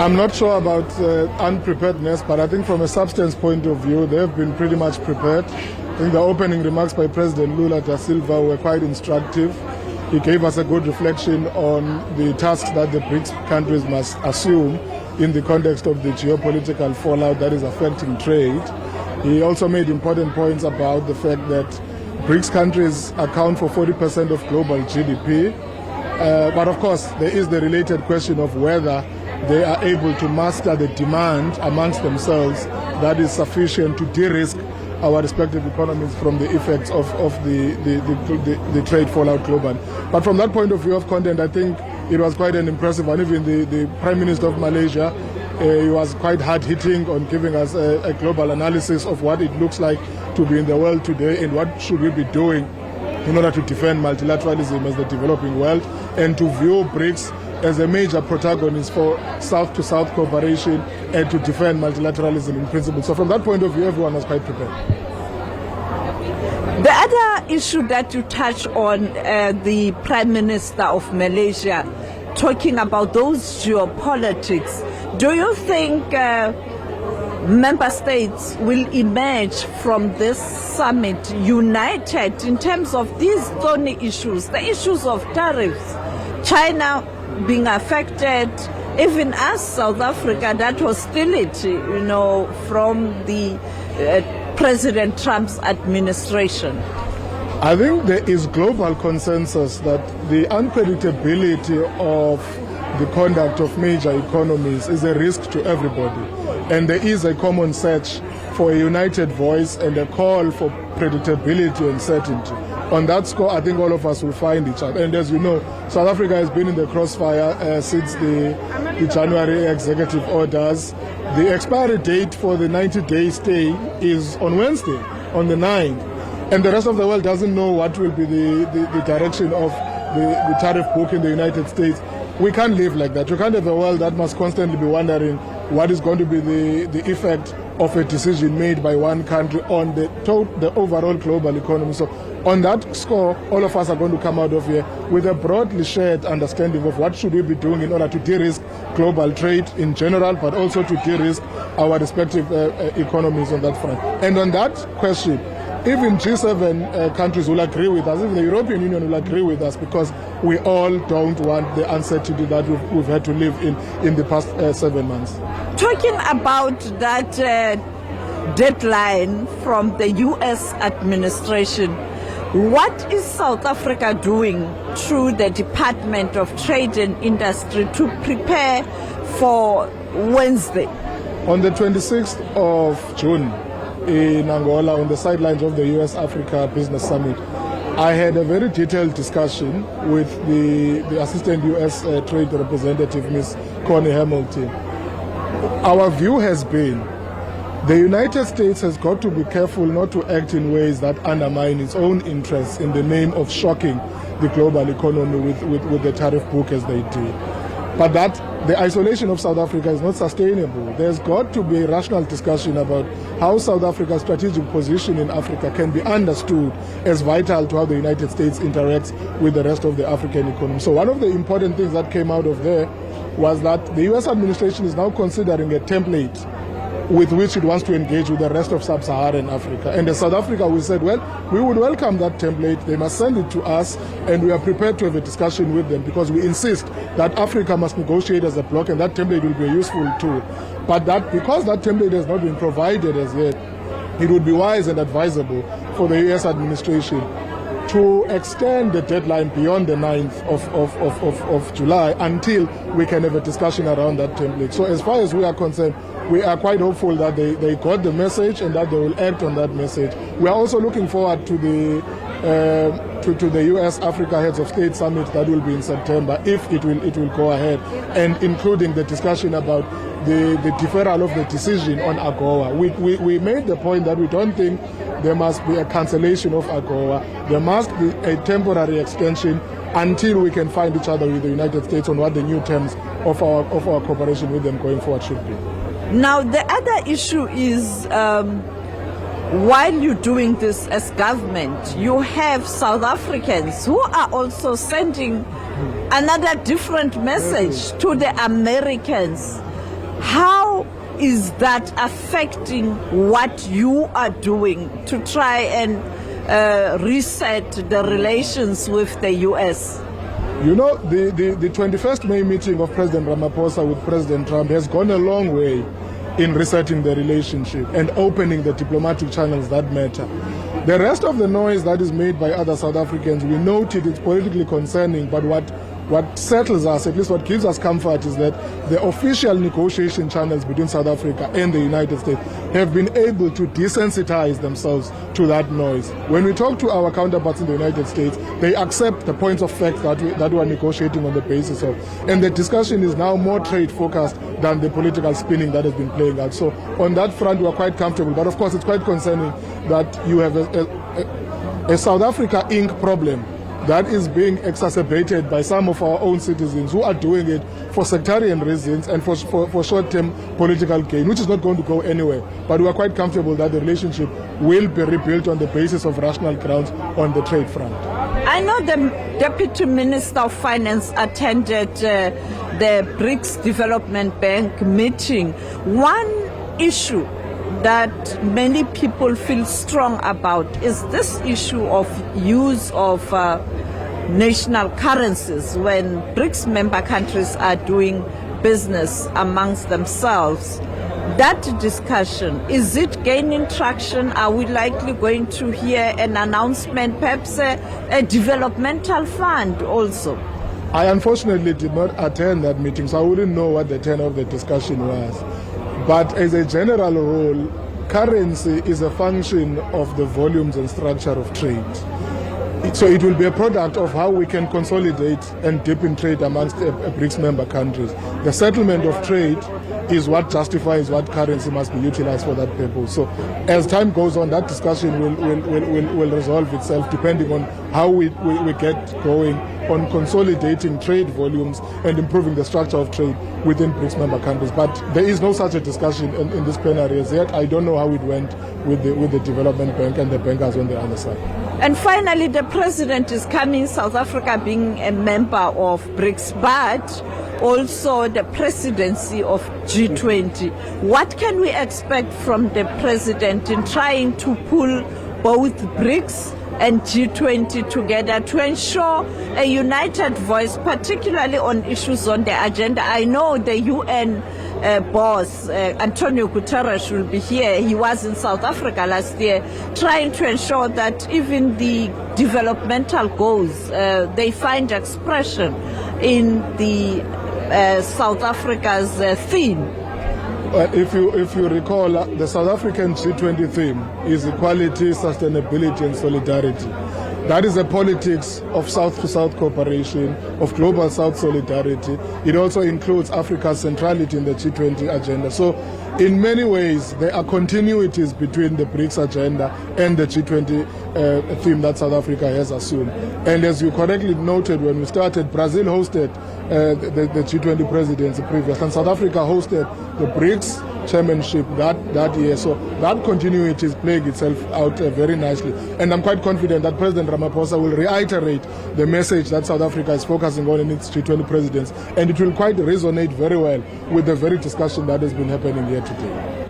I'm not sure about unpreparedness, but I think from a substance point of view, they've been pretty much prepared. I think the opening remarks by President Lula da Silva were quite instructive. He gave us a good reflection on the tasks that the BRICS countries must assume in the context of the geopolitical fallout that is affecting trade. He also made important points about the fact that BRICS countries account for 40% of global GDP. But of course, there is the related question of whether they are able to master the demand amongst themselves that is sufficient to de-risk our respective economies from the effects of the trade fallout globally. But from that point of view of content, I think it was quite an impressive one. Even the Prime Minister of Malaysia, he was quite hard-hitting on giving us a global analysis of what it looks like to be in the world today and what should we be doing in order to defend multilateralism as the developing world and to view BRICS as a major protagonist for South-to-South cooperation and to defend multilateralism in principle. So from that point of view, everyone was quite prepared. The other issue that you touch on, the Prime Minister of Malaysia, talking about those geopolitics, do you think member states will emerge from this summit united in terms of these thorny issues, the issues of tariffs, China being affected, even us, South Africa, that hostility, from the President Trump's administration? I think there is global consensus that the unpredictability of the conduct of major economies is a risk to everybody. And there is a common search for a united voice and a call for predictability and certainty. On that score, I think all of us will find each other. And as you know, South Africa has been in the crossfire since the January executive orders. The expiry date for the 90-day stay is on Wednesday, on the 9th. And the rest of the world doesn't know what will be the direction of the tariff book in the United States. We can't live like that. You can't have a world that must constantly be wondering what is going to be the effect of a decision made by one country on the overall global economy. So on that score, all of us are going to come out of here with a broadly shared understanding of what should we be doing in order to de-risk global trade in general, but also to de-risk our respective economies on that front. And on that question, even G7 countries will agree with us, even the European Union will agree with us, because we all don't want the uncertainty that we've had to live in the past 7 months. Talking about that deadline from the US administration, what is South Africa doing through the Department of Trade and Industry to prepare for Wednesday? On the 26th of June, in Angola, on the sidelines of the US-Africa Business Summit, I had a very detailed discussion with the Assistant US Trade Representative, Ms. Connie Hamilton. Our view has been the United States has got to be careful not to act in ways that undermine its own interests in the name of shocking the global economy with the tariff book as they did. But that the isolation of South Africa is not sustainable. There's got to be a rational discussion about how South Africa's strategic position in Africa can be understood as vital to how the United States interacts with the rest of the African economy. So one of the important things that came out of there was that the US administration is now considering a template with which it wants to engage with the rest of Sub-Saharan Africa. And as South Africa, we said, well, we would welcome that template. They must send it to us, and we are prepared to have a discussion with them, because we insist that Africa must negotiate as a bloc, and that template will be a useful tool. But that because that template has not been provided as yet, it would be wise and advisable for the US administration to extend the deadline beyond the 9th of July until we can have a discussion around that template. So as far as we are concerned, we are quite hopeful that they got the message and that they will act on that message. We are also looking forward to the US-Africa Heads of State Summit that will be in September, if it will go ahead, and including the discussion about the deferral of the decision on AGOA. We made the point that we don't think there must be a cancellation of AGOA. There must be a temporary extension until we can find each other with the United States on what the new terms of our cooperation with them going forward should be. Now, the other issue is, while you're doing this as government, you have South Africans who are also sending another different message to the Americans. How is that affecting what you are doing to try and reset the relations with the US? You know, the 21st May meeting of President Ramaphosa with President Trump has gone a long way in resetting the relationship and opening the diplomatic channels that matter. The rest of the noise that is made by other South Africans, we note it's politically concerning, but what settles us, at least what gives us comfort, is that the official negotiation channels between South Africa and the United States have been able to desensitize themselves to that noise. When we talk to our counterparts in the United States, they accept the points of fact that we are negotiating on the basis of. And the discussion is now more trade-focused than the political spinning that has been playing out. So on that front, we are quite comfortable. But of course, it's quite concerning that you have a South Africa Inc. problem that is being exacerbated by some of our own citizens who are doing it for sectarian reasons and for short-term political gain, which is not going to go anywhere. But we are quite comfortable that the relationship will be rebuilt on the basis of rational grounds on the trade front. I know the Deputy Minister of Finance attended the BRICS Development Bank meeting. One issue that many people feel strong about is this issue of use of national currencies when BRICS member countries are doing business amongst themselves. That discussion, is it gaining traction? Are we likely going to hear an announcement, perhaps a developmental fund also? I unfortunately did not attend that meeting, so I wouldn't know what the tenor of the discussion was. But as a general rule, currency is a function of the volumes and structure of trade. So it will be a product of how we can consolidate and deepen trade amongst BRICS member countries. The settlement of trade is what justifies what currency must be utilized for that purpose. So as time goes on, that discussion will resolve itself depending on how we get going on consolidating trade volumes and improving the structure of trade within BRICS member countries. But there is no such a discussion in this plenary as yet. I don't know how it went with the Development Bank and the bankers on the other side. And finally, the president is coming, South Africa being a member of BRICS, but also the presidency of G20. What can we expect from the president in trying to pull both BRICS and G20 together to ensure a united voice, particularly on issues on the agenda? I know the UN boss, Antonio Guterres, will be here. He was in South Africa last year, trying to ensure that even the developmental goals, they find expression in the South Africa's theme. If you recall, the South African G20 theme is equality, sustainability and solidarity. That is a politics of South-to-South cooperation, of global South solidarity. It also includes Africa's centrality in the G20 agenda. So in many ways, there are continuities between the BRICS agenda and the G20 theme that South Africa has assumed. And as you correctly noted, when we started, Brazil hosted the G20 presidency previous, and South Africa hosted the BRICS chairmanship that year. So that continuity is playing itself out very nicely. And I'm quite confident that President Ramaphosa will reiterate the message that South Africa is focusing on in its G20 presidency. And it will quite resonate very well with the very discussion that has been happening here today.